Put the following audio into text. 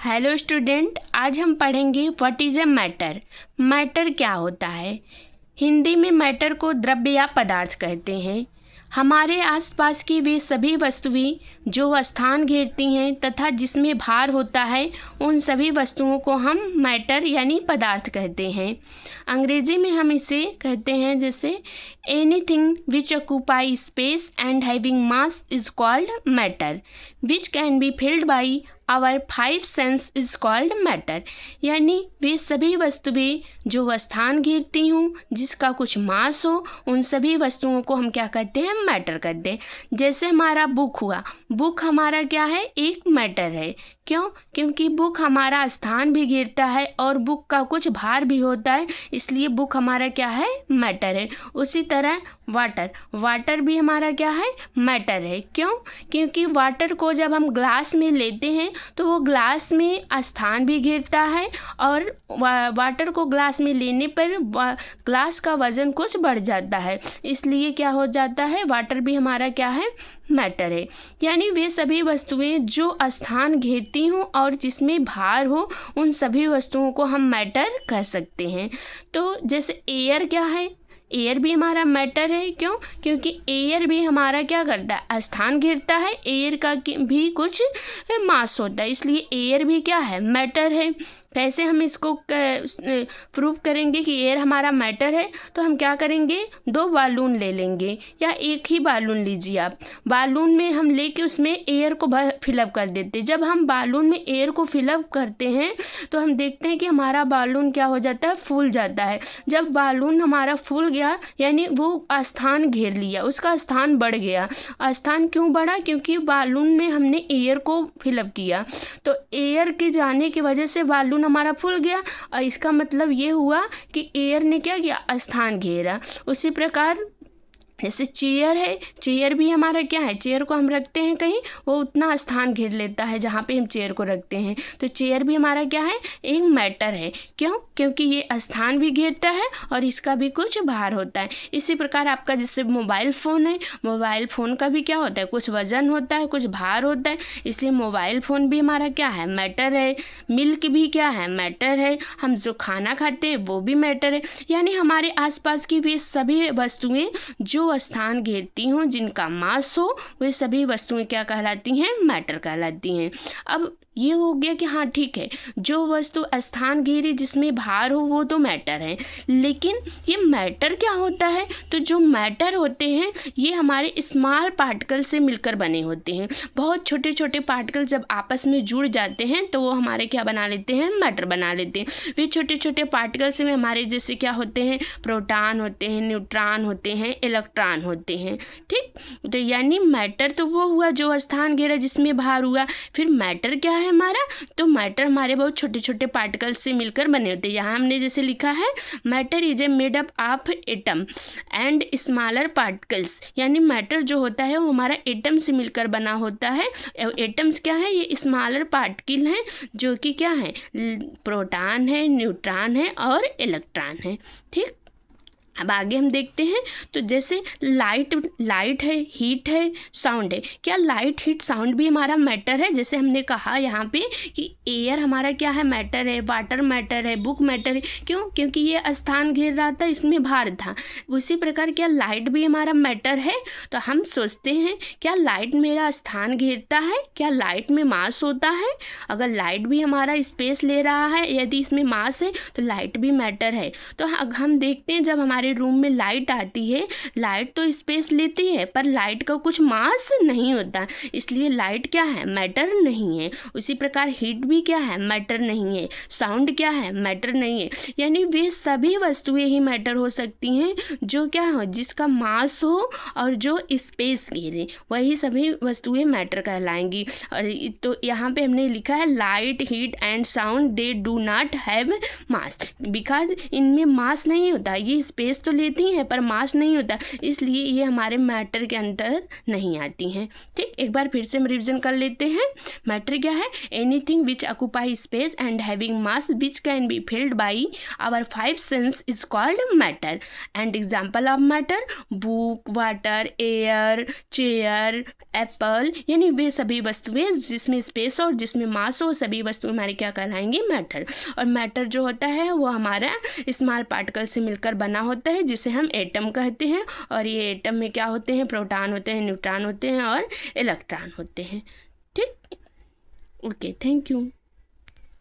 Hello student, आज हम पढ़ेंगे what is a matter. Matter क्या होता है। हिंदी में मैटर को द्रव्य या पदार्थ कहते हैं। हमारे आसपास की वे सभी वस्तुएं जो स्थान घेरती हैं तथा जिसमें भार होता है, उन सभी वस्तुओं को हम मैटर यानी पदार्थ कहते हैं। अंग्रेजी में हम इसे कहते हैं जैसे anything which occupy space and having mass is called matter which can be filled by our 5 sense is called matter. यानी वे सभी वस्तुएं जो स्थान घेरती हूँ, जिसका कुछ मास हो, उन सभी वस्तुओं को हम क्या कहते हैं, मैटर कहते हैं। जैसे हमारा बुक हुआ, बुक हमारा क्या है, एक मैटर है। क्यों? क्योंकि बुक हमारा स्थान भी घेरता है और बुक का कुछ भार भी होता है, इसलिए बुक हमारा क्या है, मैटर है। उसी तरह वाटर, वाटर भी हमारा क्या है, मैटर है। क्यों? क्योंकि वाटर को जब हम ग्लास में लेते हैं तो वो ग्लास में स्थान भी घेरता है और वाटर को ग्लास में लेने पर ग्लास का वजन कुछ बढ़ जाता है, इसलिए क्या हो जाता है, वाटर भी हमारा क्या है, मैटर है। यानी वे सभी वस्तुएं जो स्थान घेरती हों और जिसमें भार हो, उन सभी वस्तुओं को हम मैटर कह सकते हैं। तो जैसे एयर क्या है, एयर भी हमारा मैटर है। क्यों? क्योंकि एयर भी हमारा क्या करता है, स्थान घेरता है। एयर का भी कुछ मास होता है, इसलिए एयर भी क्या है, मैटर है। कैसे हम इसको प्रूव करेंगे कि एयर हमारा मैटर है? तो हम क्या करेंगे, 2 बालून ले लेंगे या एक ही बालून लीजिए आप। बालून में हम लेके उसमें एयर को फिलअप कर देते हैं। जब हम बालून में एयर को फिलअप करते हैं तो हम देखते हैं कि हमारा बालून क्या हो जाता है, फूल जाता है। जब बालून हमारा फूल गया यानी वो स्थान घेर लिया, उसका स्थान बढ़ गया। स्थान क्यों बढ़ा? क्योंकि बालून में हमने एयर को फिलअप किया, तो एयर के जाने की वजह से बालून हमारा फूल गया और इसका मतलब ये हुआ कि एयर ने क्या किया, स्थान घेरा। उसी प्रकार जैसे चेयर है, चेयर भी हमारा क्या है, चेयर को हम रखते हैं कहीं, वो उतना स्थान घेर लेता है जहाँ पे हम चेयर को रखते हैं। तो चेयर भी हमारा क्या है, एक मैटर है। क्यों? क्योंकि ये स्थान भी घेरता है और इसका भी कुछ भार होता है। इसी प्रकार आपका जैसे मोबाइल फ़ोन है, मोबाइल फ़ोन का भी क्या होता है, कुछ वजन होता है, कुछ भार होता है, इसलिए मोबाइल फ़ोन भी हमारा क्या है, मैटर है। मिल्क भी क्या है, मैटर है। हम जो खाना खाते हैं वो भी मैटर है। यानी हमारे आसपास की वे सभी वस्तुएं जो स्थान घेरती हों, जिनका मास हो, वे सभी वस्तुएं क्या कहलाती हैं, मैटर कहलाती हैं। अब ये हो गया कि हाँ ठीक है, जो वस्तु स्थान घेरे जिसमें भार हो वो तो मैटर है। लेकिन ये मैटर क्या होता है? तो जो मैटर होते हैं ये हमारे स्मॉल पार्टिकल से मिलकर बने होते हैं। बहुत छोटे छोटे पार्टिकल जब आपस में जुड़ जाते हैं तो वो हमारे क्या बना लेते हैं, मैटर बना लेते हैं। वे छोटे छोटे पार्टिकल्स में हमारे जैसे क्या होते हैं, प्रोटॉन होते हैं, न्यूट्रॉन होते हैं, इलेक्ट्रॉन होते हैं। ठीक, तो यानी मैटर तो वो हुआ जो स्थान घेरा जिसमें भार हुआ। फिर मैटर क्या है हमारा? तो मैटर हमारे बहुत छोटे छोटे पार्टिकल्स से मिलकर बने होते हैं। यहाँ हमने जैसे लिखा है, matter is a made up of atom and smaller particles. यानी मैटर जो होता है वो हमारा एटम से मिलकर बना होता है। एटम्स क्या है, ये स्मॉलर पार्टिकल हैं जो कि क्या है, प्रोटॉन है, न्यूट्रॉन है और इलेक्ट्रॉन है। ठीक, अब आगे हम देखते हैं। तो जैसे लाइट है, हीट है, साउंड है। क्या लाइट, हीट, साउंड भी हमारा मैटर है? जैसे हमने कहा यहाँ पे कि एयर हमारा क्या है, मैटर है, वाटर मैटर है, बुक मैटर है। क्यों? क्योंकि ये स्थान घेर रहा था, इसमें भार था। उसी प्रकार क्या लाइट भी हमारा मैटर है? तो हम सोचते हैं क्या लाइट मेरा स्थान घेरता है? क्या लाइट में मास होता है? अगर लाइट भी हमारा स्पेस ले रहा है, यदि इसमें मास है तो लाइट भी मैटर है। तो हम देखते हैं जब हमारे रूम में लाइट आती है, लाइट तो स्पेस लेती है पर लाइट का कुछ मास नहीं होता, इसलिए लाइट क्या है, मैटर नहीं है। उसी प्रकार हीट भी क्या है, मैटर नहीं है। साउंड क्या है, मैटर नहीं है। यानी वे सभी वस्तुएं ही मैटर हो सकती हैं जो क्या हो, जिसका मास हो और जो स्पेस घेरे, वही सभी वस्तुएं मैटर कहलाएंगी। और तो यहाँ पे हमने लिखा है light, heat and sound they do not have mass because इनमें मास नहीं होता, ये स्पेस स्पेस तो लेती हैं पर मास नहीं होता, इसलिए ये हमारे मैटर के अंदर नहीं आती हैं। ठीक, एक बार फिर से हम रिविजन कर लेते हैं। मैटर क्या है? Anything which occupy space and having mass which can be filled by our 5 sense is called matter. And example of matter, book, water, air, chair, apple, यानी वे सभी वस्तुएं जिसमें स्पेस और जिसमें मास हो, सभी वस्तुएं हमारी क्या कहलाएंगी? मैटर। और मैटर जो होता है वो हमारा स्मॉल पार्टिकल से मिलकर बना होता है, जिसे हम एटम कहते हैं। और ये एटम में क्या होते हैं? प्रोटॉन होते हैं, न्यूट्रॉन होते हैं और इलेक्ट्रॉन होते हैं। ठीक, ओके, थैंक यू।